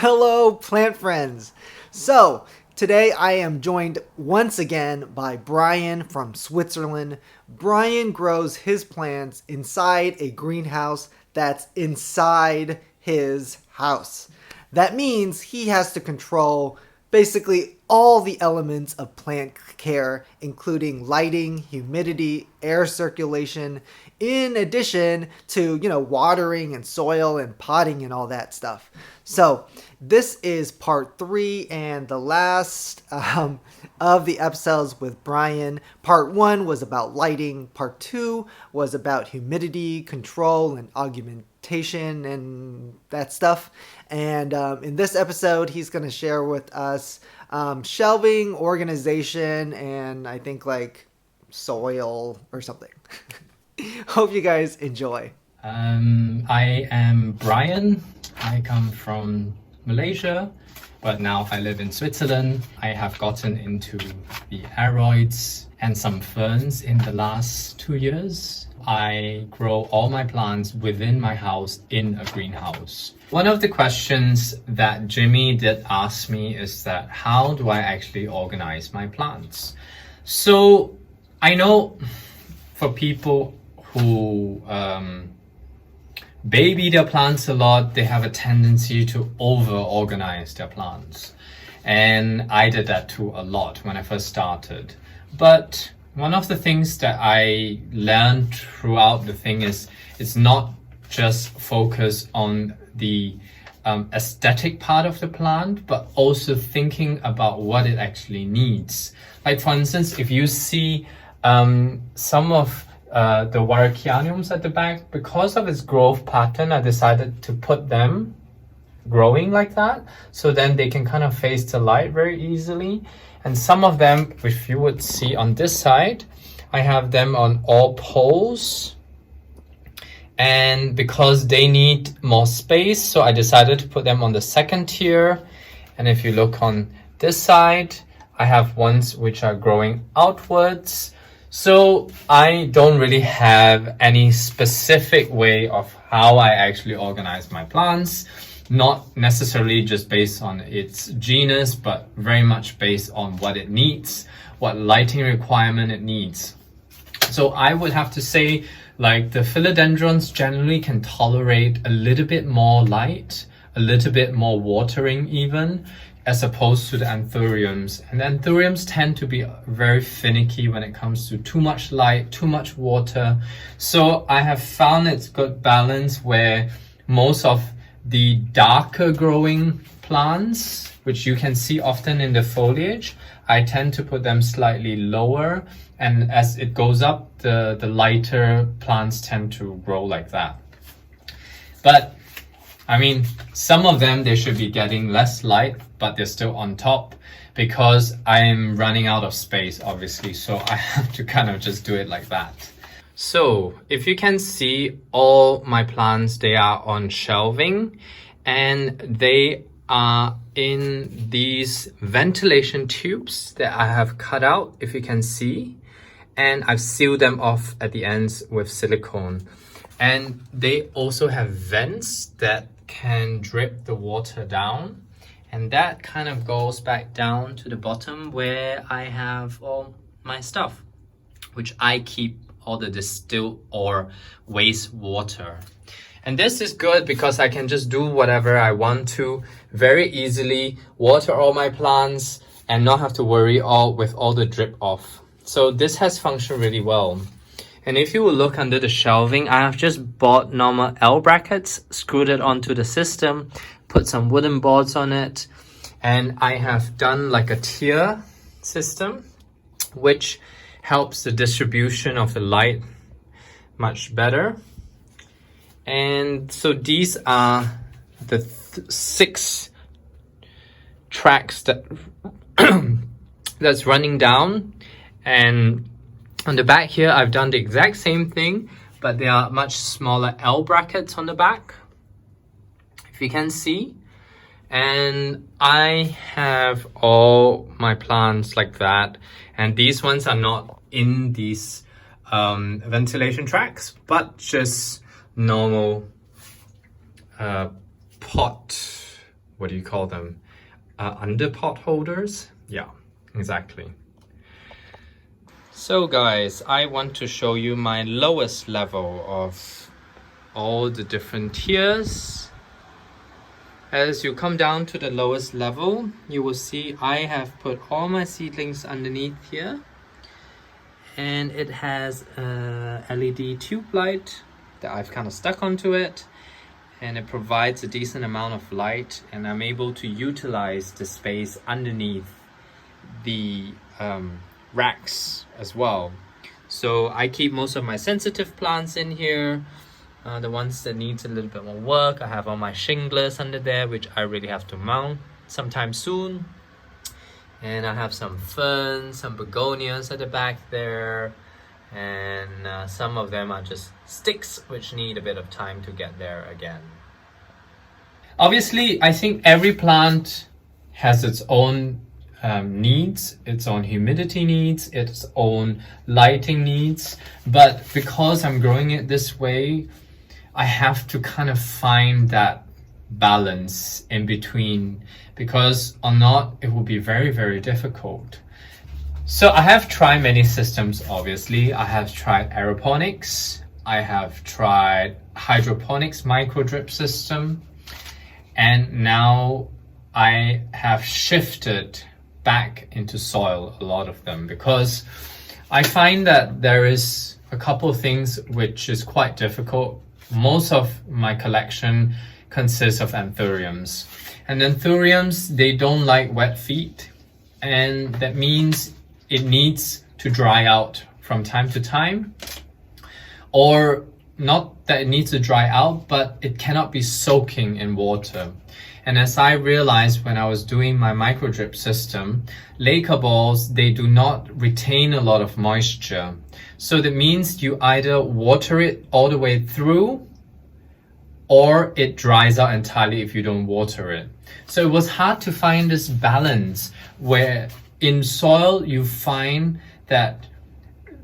Hello, plant friends. So, today I am joined once again by Brian from Switzerland. Brian grows his plants inside a greenhouse that's inside his house. That means he has to control basically all the elements of plant care, including lighting, humidity, air circulation, in addition to, watering and soil and potting and all that stuff. So, this is part three and the last of the episodes with Brian. Part one was about lighting, part two was about humidity control and augmentation and that stuff. And in this episode, he's going to share with us shelving, organization, and I think like soil or something. Hope you guys enjoy. I am Brian. I come from Malaysia, but now I live in Switzerland. I have gotten into the aeroids and some ferns in the last 2 years. I grow all my plants within my house in a greenhouse. One of the questions that Jimmy did ask me is that how do I actually organize my plants? So I know for people who baby their plants a lot, they have a tendency to over-organize their plants. And I did that too a lot when I first started. But one of the things that I learned throughout the thing is it's not just focus on the aesthetic part of the plant, but also thinking about what it actually needs. Like for instance, if you see some of the Warocyanums at the back, because of its growth pattern, I decided to put them growing like that, so then they can kind of face the light very easily. And some of them, if you would see on this side, I have them on all poles. And because they need more space, so I decided to put them on the second tier. And if you look on this side, I have ones which are growing outwards. So I don't really have any specific way of how I actually organize my plants, not necessarily just based on its genus, but very much based on what it needs, what lighting requirement it needs. So I would have to say, like, the philodendrons generally can tolerate a little bit more light, a little bit more watering even, as opposed to the anthuriums. And the anthuriums tend to be very finicky when it comes to too much light, too much water. So I have found it's good balance where most of the darker growing plants, which you can see often in the foliage, I tend to put them slightly lower. And as it goes up, the lighter plants tend to grow like that. But I mean, some of them, they should be getting less light, but they're still on top because I'm running out of space, obviously. So I have to kind of just do it like that. So if you can see all my plants, they are on shelving and they are in these ventilation tubes that I have cut out, if you can see. And I've sealed them off at the ends with silicone. And they also have vents that can drip the water down, and that kind of goes back down to the bottom where I have all my stuff, which I keep all the distilled or waste water. And this is good because I can just do whatever I want to very easily, water all my plants and not have to worry with all the drip off. So this has functioned really well. And if you will look under the shelving, I have just bought normal L brackets, screwed it onto the system, put some wooden boards on it, and I have done like a tier system, which helps the distribution of the light much better. And so these are the 6 tracks that that's running down. And on the back here, I've done the exact same thing, but there are much smaller L brackets on the back, if you can see. And I have all my plants like that. And these ones are not in these ventilation tracks, but just normal pot what do you call them? Under pot holders? Yeah, exactly. So guys, I want to show you my lowest level of all the different tiers. As you come down to the lowest level, you will see I have put all my seedlings underneath here. And it has a LED tube light that I've kind of stuck onto it. And it provides a decent amount of light, and I'm able to utilize the space underneath the racks as well. So I keep most of my sensitive plants in here. The ones that needs a little bit more work, I have all my shinglers under there, which I really have to mount sometime soon. And I have some ferns, some begonias at the back there, and some of them are just sticks which need a bit of time to get there again. Obviously, I think every plant has its own needs, its own humidity needs, its own lighting needs, but because I'm growing it this way, I have to kind of find that balance in between, because or not, it will be very, very difficult. So I have tried many systems, obviously. I have tried aeroponics, I have tried hydroponics micro drip system, and now I have shifted back into soil, a lot of them, because I find that there is a couple of things which is quite difficult. Most of my collection consists of anthuriums, and anthuriums, they don't like wet feet, and that means it needs to dry out from time to time, or not that it needs to dry out, but it cannot be soaking in water. And as I realized when I was doing my micro drip system, lacquer balls, they do not retain a lot of moisture. So that means you either water it all the way through, or it dries out entirely if you don't water it. So it was hard to find this balance where in soil you find that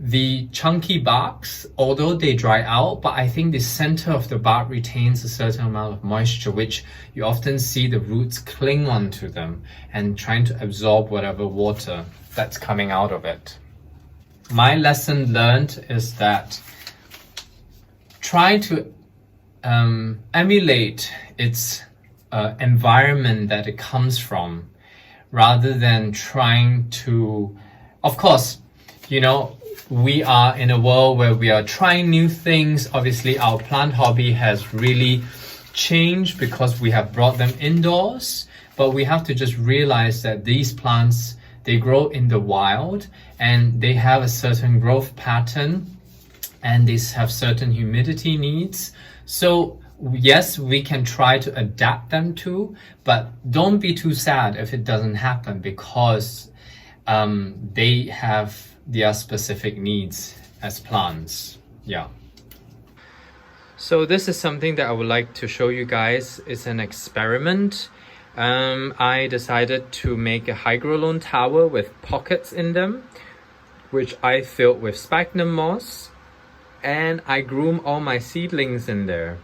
the chunky barks, although they dry out, but I think the center of the bark retains a certain amount of moisture, which you often see the roots cling onto them and trying to absorb whatever water that's coming out of it. My lesson learned is that try to emulate its environment that it comes from, rather than trying to, of course, you know, we are in a world where we are trying new things. Obviously, our plant hobby has really changed because we have brought them indoors, but we have to just realize that these plants, they grow in the wild and they have a certain growth pattern and they have certain humidity needs. So yes, we can try to adapt them to, but don't be too sad if it doesn't happen, because they have their specific needs as plants. Yeah. So this is something that I would like to show you guys. It's an experiment. I decided to make a Hygrolon tower with pockets in them, which I filled with sphagnum moss, and I grew all my seedlings in there.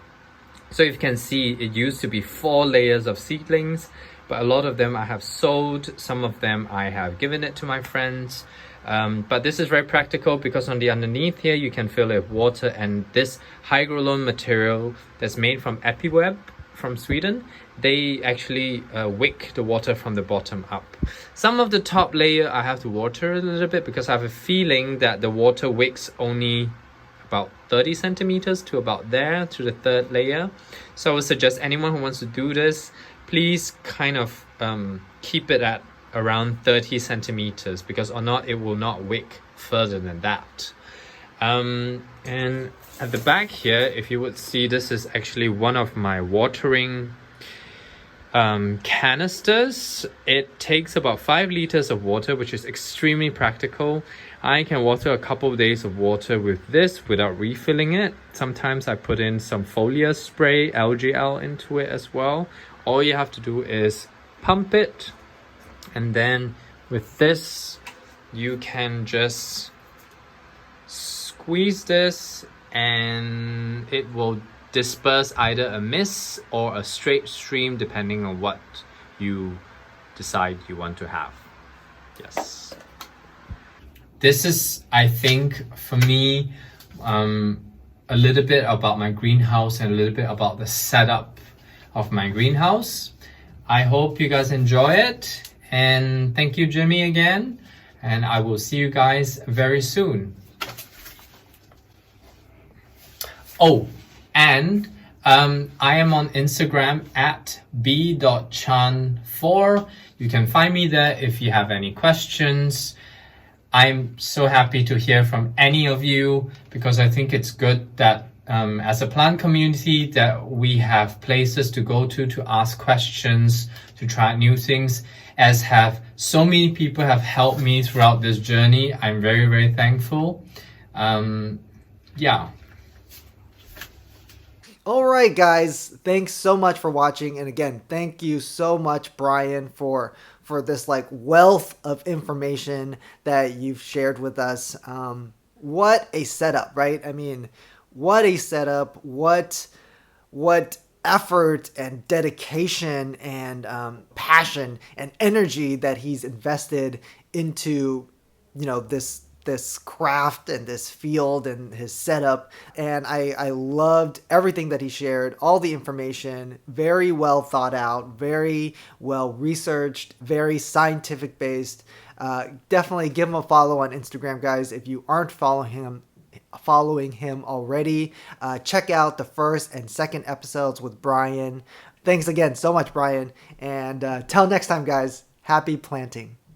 So you can see it used to be 4 layers of seedlings, but a lot of them I have sold, some of them I have given it to my friends. But this is very practical because on the underneath here you can fill it with water, and this Hygrolon material that's made from EpiWeb from Sweden, they actually wick the water from the bottom up. Some of the top layer I have to water a little bit because I have a feeling that the water wicks only about 30 centimeters to about there, to the 3rd layer. So I would suggest anyone who wants to do this, please kind of keep it at around 30 centimeters, because or not, it will not wick further than that. And at the back here, if you would see, this is actually one of my watering canisters. It takes about 5 liters of water, which is extremely practical. I can water a couple of days of water with this without refilling it. Sometimes I put in some foliar spray, LGL, into it as well. All you have to do is pump it, and then with this you can just squeeze this and it will disperse either a mist or a straight stream depending on what you decide you want to have. Yes. This is, I think, for me, a little bit about my greenhouse and a little bit about the setup of my greenhouse. I hope you guys enjoy it, and thank you, Jimmy, again, and I will see you guys very soon. Oh, and I am on Instagram at b.chan4. You can find me there if you have any questions. I'm so happy to hear from any of you, because I think it's good that as a plant community that we have places to go to ask questions, to try new things, as have so many people have helped me throughout this journey. I'm very, very thankful. Yeah. All right, guys, thanks so much for watching. And again, thank you so much, Brian, for this like wealth of information that you've shared with us. What a setup, right? I mean, what a setup. What effort and dedication and passion and energy that he's invested into, this craft and this field and his setup. And I loved everything that he shared, all the information, very well thought out, very well researched, very scientific based. Definitely give him a follow on Instagram, guys, if you aren't following him already. Check out the first and second episodes with Brian. Thanks again so much, Brian. And till next time, guys, happy planting.